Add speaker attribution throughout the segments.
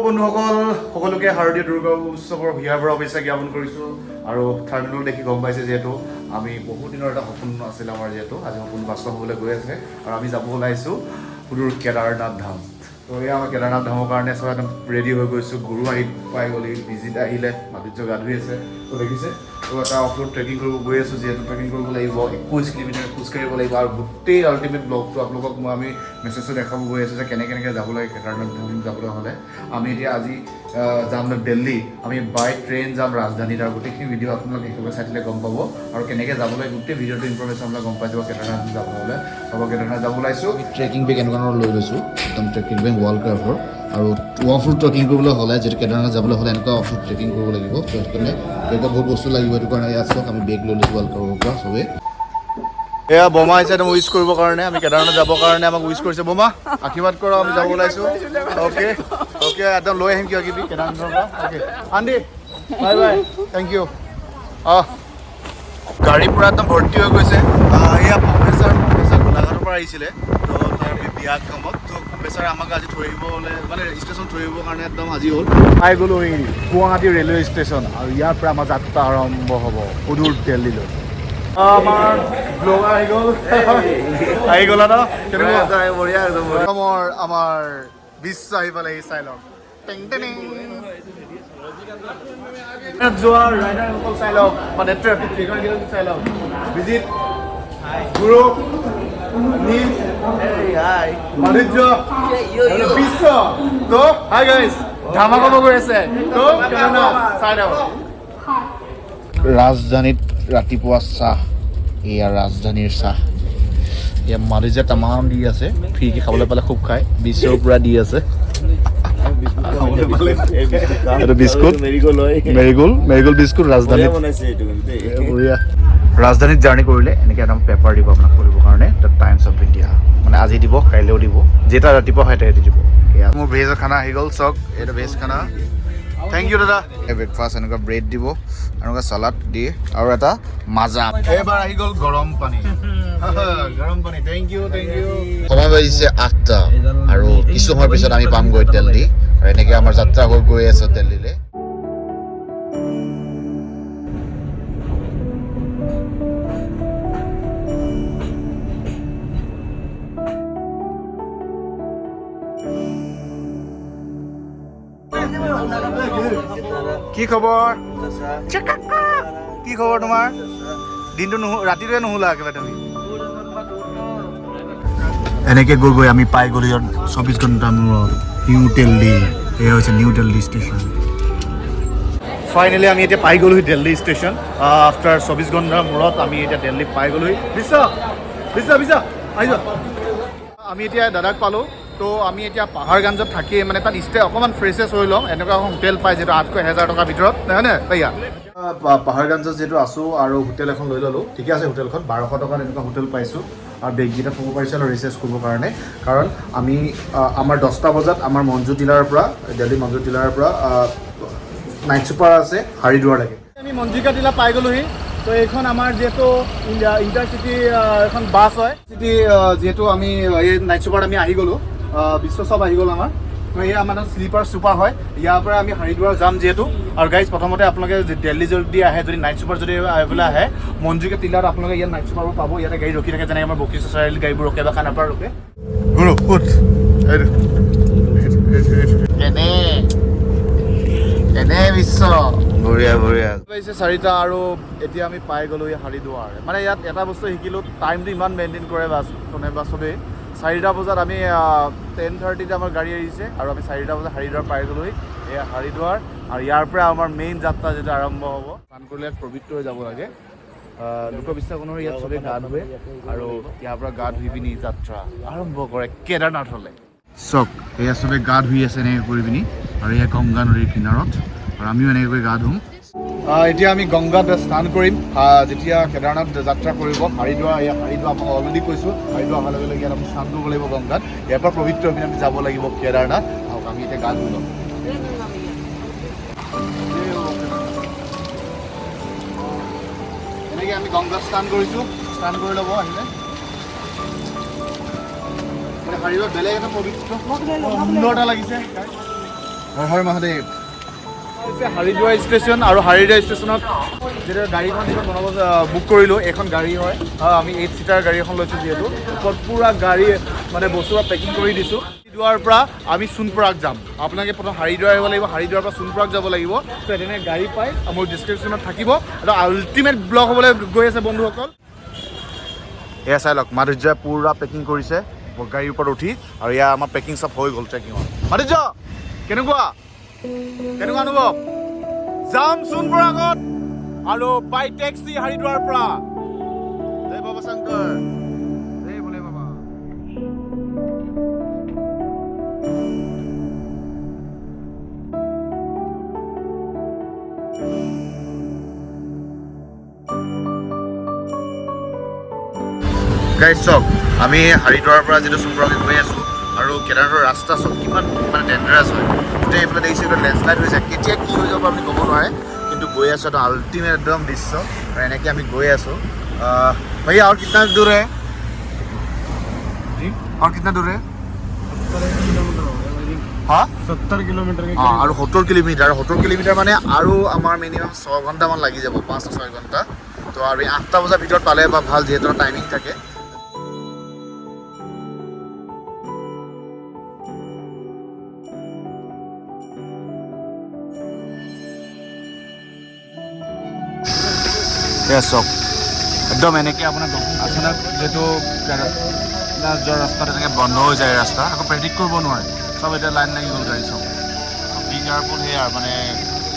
Speaker 1: বন্ধুসকল সকলোকে শাৰদীয় দুৰ্গা উৎসৱৰ হিয়াৰ অৱশ্যে জ্ঞাপন কৰিছোঁ আৰু থাৰ্মিনেল দেখি গম পাইছে যিহেতু আমি বহু দিনৰ এটা সপোন আছিল আমাৰ যিহেতু আজি সপোন বাস্তৱ হ'বলৈ গৈ আছে আৰু আমি যাব ওলাইছোঁ সুদূৰ কেদাৰনাথ ধাম তো এয়া আমাৰ কেদাৰনাথ ধামৰ কাৰণে চব একদম ৰেডি হৈ গৈছোঁ গুৰু আহি পাই গ'লি বিজিত আহিলে মাধুৰ্য গা ধুই আছে তো দেখিছে তো এটা অফৰোড ট্ৰেকিং কৰিব গৈ আছোঁ যিহেতু ট্ৰেকিং কৰিব লাগিব 21 কিলোমিটাৰ খোজকাঢ়িব লাগিব আৰু গোটেই আল্টিমেট ব্লগটো আপোনালোকক মই আমি মেছেজটো দেখাব গৈ আছোঁ যে কেনেকৈ যাব লাগে কেদাৰনাথ ধাম যাবলৈ হ'লে আমি এতিয়া আজি যাম দিল্লী আমি বাই ট্ৰেইন যাম ৰাজধানীত আৰু গোটেইখিনি ভিডিঅ' আপোনালোকে একেবাৰে চাই দিলে গম পাব আৰু কেনেকৈ যাব লাগে গোটেই ভিডিঅ'টো ইনফৰমেশ্যন আপোনালোকে গম পাই যাব কেদাৰনাথ যাব হ'লে হ'ব কেদাৰনাথ যাব ওলাইছোঁ ট্ৰেকিং বেগ এনেকুৱা ধৰণৰ লৈ লৈছোঁ একদম ট্ৰেকিং বেগ ৱাল ক্ৰাফ্টৰ আৰু অফ ৰোড ট্ৰেকিং কৰিবলৈ হ'লে যিহেতু কেদাৰনাথ যাবলৈ হ'লে এনেকুৱা অফ ৰোড ট্ৰেকিং কৰিব লাগিব তো সেইকাৰণে তেনেকুৱা বহুত বস্তু লাগিব সেইটো কাৰণে ইয়াত চাওক আমি বেগ লৈ লৈছোঁ ৱাল ক্ৰাফ্টৰ পৰা চবেই এয়া বোমা আহিছে একদম উইচ কৰিবৰ কাৰণে আমি কেদাৰনাথ যাবৰ কাৰণে আমাক উইচ কৰিছে বোমা আশীৰ্বাদ কৰক আমি যাব ওলাইছোঁ অ'কে অ'কে একদম লৈ আহিম কিবা কিবি কেদাৰনাথৰ পৰা অ'কে আন্দি বাই বাই থেংক ইউ গাড়ী পূৰা একদম ভৰ্তি হৈ গৈছে এয়া প্ৰফেচাৰ গোলাঘাটৰ পৰা আহিছিলে তো তাৰ বিয়া কামত তো প্ৰফেচাৰে আমাক আজি থৈ আহিবলৈ মানে ষ্টেচন থৈ আহিবৰ কাৰণে একদম আজি হ'ল পাই গ'লোঁ এই গুৱাহাটী ৰেলৱে ষ্টেচন আৰু ইয়াৰ পৰা আমাৰ যাত্ৰা আৰম্ভ হ'ব সুদূৰ দিল্লীলৈ আমাৰ ব্লগাৰ আহি গ'লা ন বঢ়িয়া একদম আমাৰ বিশ্ব আহি পালে চাই লওক যোৱা ৰাইডাৰসকল চাই লওক মানে ট্ৰেফিক চাই লওক বিজিত গুৰু নীল মাধুৰ্য বিশ্ব তো হাই গাইজ ধামাকা গৈ আছে তো চাই লওক ৰাজধানীত ৰাতিপুৱা চাহ এয়া ৰাজধানীৰ চাহ এয়া মাধুৰ্যে তামাম দি আছে ফ্ৰীকৈ খাবলৈ পালে খুব খায় বিশ্বৰ পূৰা দি আছে এইটো বিস্কুট মেৰিগোল্ড বিস্কুট ৰাজধানীত জাৰ্ণি কৰিলে এনেকৈ একদম পেপাৰ দিব আপোনাক পঢ়িবৰ কাৰণে দ্য টাইমছ অফ ইণ্ডিয়া মানে আজি দিব কাইলৈও দিব যেটা ৰাতিপুৱা হয় তাতে দিব এয়া মোৰ ভেজৰ খানা আহি গ'ল চাওক এইটো ভেজ খানা থেংক ইউ দাদা ব্ৰেকফাষ্ট এনেকুৱা ব্ৰেড দিব এনেকুৱা চালাড দিয়ে আৰু এটা মাজা এইবাৰ আহি গ'ল গৰম পানী থেংক ইউ সময় বাজিছে 8টা আৰু কিছু সময়ৰ পিছত আমি পামগৈ দিল্লী আৰু এনেকৈ আমাৰ যাত্ৰা হৈ গৈ আছে দিল্লীলৈ কি খবৰ কি খবৰ তোমাৰ দিনটো ৰাতিটোৱে নুশুলা একেবাৰে তুমি এনেকৈ গৈ আমি পাই গ'লো ইয়াত 24 ঘণ্টা মূৰত নিউ দিল্লী এয়া হৈছে নিউ দিল্লী ষ্টেচন ফাইনেলি আমি এতিয়া পাই গ'লোহি দিল্লী ষ্টেচন আফটাৰ 24 ঘণ্টাৰ মূৰত আমি এতিয়া দিল্লী পাই গ'লোহি বিশ্ব আহি যোৱা আমি এতিয়া দাদাক পালোঁ তো আমি এতিয়া পাহাৰগঞ্জত থাকি মানে তাত ষ্টে অকণমান ফ্ৰেছেছ হৈ লওঁ এনেকুৱা হোটেল পাই যিটো 800,000 টকাৰ ভিতৰত হয়নে ভैया পাহাৰগঞ্জত যিহেতু আছোঁ আৰু হোটেল এখন লৈ ল'লোঁ ঠিকে আছে হোটেলখন 1200 টকাত এনেকুৱা হোটেল পাইছোঁ আৰু বেগকেইটা থ'ব পাৰিছোঁ আৰু ৰিচাৰ্জ কৰিবৰ কাৰণে কাৰণ আমি আমাৰ 10টা বজাত আমাৰ মঞ্জু টিলাৰৰ পৰা দিল্লী মঞ্জু টিলাৰৰ পৰা নাইট ছুপাৰ আছে হাৰিদ্বাৰলৈকে আমি মঞ্জিকা টিলা পাই গ'লোহি তো এইখন আমাৰ যিহেতু ইণ্টাৰচিটি এখন বাছ হয় চিটি যিহেতু আমি এই নাইট ছুপাৰত আমি আহি গ'লোঁ বিশ্ব চব আহি গ'ল আমাৰ এয়া আমাৰ শ্লিপাৰ ছুপাৰ হয় ইয়াৰ পৰা আমি হাৰিদ্বাৰ যাম যিহেতু আৰু গাইজ প্ৰথমতে আপোনালোকে দিল্লী যদি আহে যদি নাইট ছুপাৰ যদি আহিবলৈ আহে মঞ্জুকে টিলাত আপোনালোকে ইয়াত নাইট ছুপাৰবোৰ পাব ইয়াতে গাড়ী ৰখি থাকে যেনেকৈ আমাৰ বশিষ্ঠ চাৰিআলি গাড়ীবোৰ ৰখে বা খানাপাৰা ৰখে এনে বিশ্ব বঢ়িয়া পাইছে 4টা আৰু এতিয়া আমি পাই গ'লোঁ এই হাৰিদ্বাৰ মানে ইয়াত এটা বস্তু শিকিলোঁ টাইমটো ইমান মেইনটেইন কৰে বাছখনে বা চবেই 4টা বজাত আমি 10:30ত আমাৰ গাড়ী আহিছে আৰু আমি 4টা বজাত হাৰিদ্বাৰ পাই গ'লোহি এয়া হাৰিদ্বাৰ আৰু ইয়াৰ পৰা আমাৰ মেইন যাত্ৰা যেটা আৰম্ভ হ'ব স্নান কৰিলে পবিত্ৰ হৈ যাব লাগে লোকবিশ্বাস অনুসৰি ইয়াত চবেই গা ধুৱে আৰু ইয়াৰ পৰা গা ধুই পিনি যাত্ৰা আৰম্ভ কৰে কেদাৰনাথলৈ চক এয়া চবেই গা ধুই আছে এনেকৈ কৰি পিনি আৰু এয়া গংগা নদীৰ কিনাৰত আৰু আমিও এনেকৈ কৰি গা ধুম এতিয়া আমি গংগাত স্নান কৰিম যেতিয়া কেদাৰনাথ যাত্ৰা কৰিব হাৰিদ্বাৰ আপোনাক অলৰেডি কৈছোঁ হাৰিদ্বাৰ অহাৰ লগে লগে ইয়াত আমি স্নান কৰিব লাগিব গংগাত ইয়াৰ পৰা পবিত্ৰ হৈ পিনে আমি যাব লাগিব কেদাৰনাথ আহক আমি এতিয়া গা ধুই ল'ম এনেকৈ আমি গংগাত স্নান কৰিছোঁ স্নান কৰি ল'ব আহিলে মানে হাৰিদ্বাৰ বেলেগ এটা পবিত্ৰ সুন্দৰ এটা লাগিছে হৰ হৰ মহাদেৱ হাৰিদ্বাৰ ষ্টেচন আৰু হাৰিদ্বাৰ ষ্টেচনত যেতিয়া গাড়ীখন যিখন বনাব বুক কৰিলোঁ এইখন গাড়ী হয় আমি 8 ছিটাৰ গাড়ী এখন লৈছোঁ যিহেতু ওপৰত পূৰা গাড়ী মানে বস্তু পেকিং কৰি দিছোঁ হাৰিদ্বাৰৰ পৰা আমি সোণপৰাগ যাম আপোনালোকে প্ৰথম হাৰিদ্বাৰ আহিব লাগিব হাৰিদ্বাৰৰ পৰা সোণপৰাগ যাব লাগিব তো তেনেকৈ গাড়ী পাই মোৰ ডিছক্ৰিপশ্যনত থাকিব এটা আল্টিমেট ব্লগ হ'বলৈ গৈ আছে বন্ধুসকল এয়া চাই লওক মাধুৰ্যই পূৰা পেকিং কৰিছে গাড়ীৰ ওপৰত উঠি আৰু এয়া আমাৰ পেকিং চব হৈ গ'ল ট্ৰেকিঙত মাধুৰ্য কেনেকুৱা অনুভৱ যাম সোণপৰাগত আৰু বাই টেক্সি হাৰিদ্বাৰৰ পৰা জয় বাবা শংকৰ জয় ভোলে বাবা গাইজ চক আমি হাৰিদ্বাৰৰ পৰা যিটো সোণপৰাগত গৈ আছোঁ আৰু কেদাৰনাথৰ ৰাস্তা চব কিমান মানে ডেঞ্জাৰাছ হয় গোটেই এইফালে দেখিছে লেণ্ডশ্লাইড হৈ যায় কেতিয়া কি হৈ যাব আপুনি ক'ব নোৱাৰে কিন্তু গৈ আছোঁ এটা আল্টিমেট একদম দৃশ্য আৰু এনেকৈ আমি গৈ আছোঁ भैया और कितना दूर है जी और कितना दूर है
Speaker 2: 70 किलोमीटर
Speaker 1: আৰু 70 কিলোমিটাৰ মানে আৰু আমাৰ মিনিমাম 6 ঘণ্টামান লাগি যাব 5-6 ঘণ্টা তো আৰু 8টা বজাৰ ভিতৰত পালে বা ভাল যিহেতু টাইমিং থাকে চক একদম এনেকৈ আপোনাৰ আচানক যিহেতু যোৱা ৰাস্তাত এনেকৈ বন্ধ হৈ যায় ৰাস্তা আকৌ প্ৰেডিক্ট কৰিব নোৱাৰে চব এতিয়া লাইন লাগি গ'ল গাড়ী চব বি কেয়াৰফুল সেয়া মানে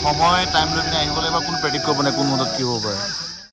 Speaker 1: সময় টাইম লৈ পিনে আহিব লাগিব কোনো প্ৰেডিক্ট কৰিব নোৱাৰে কোন মুহূৰ্তত কি হ'ব পাৰে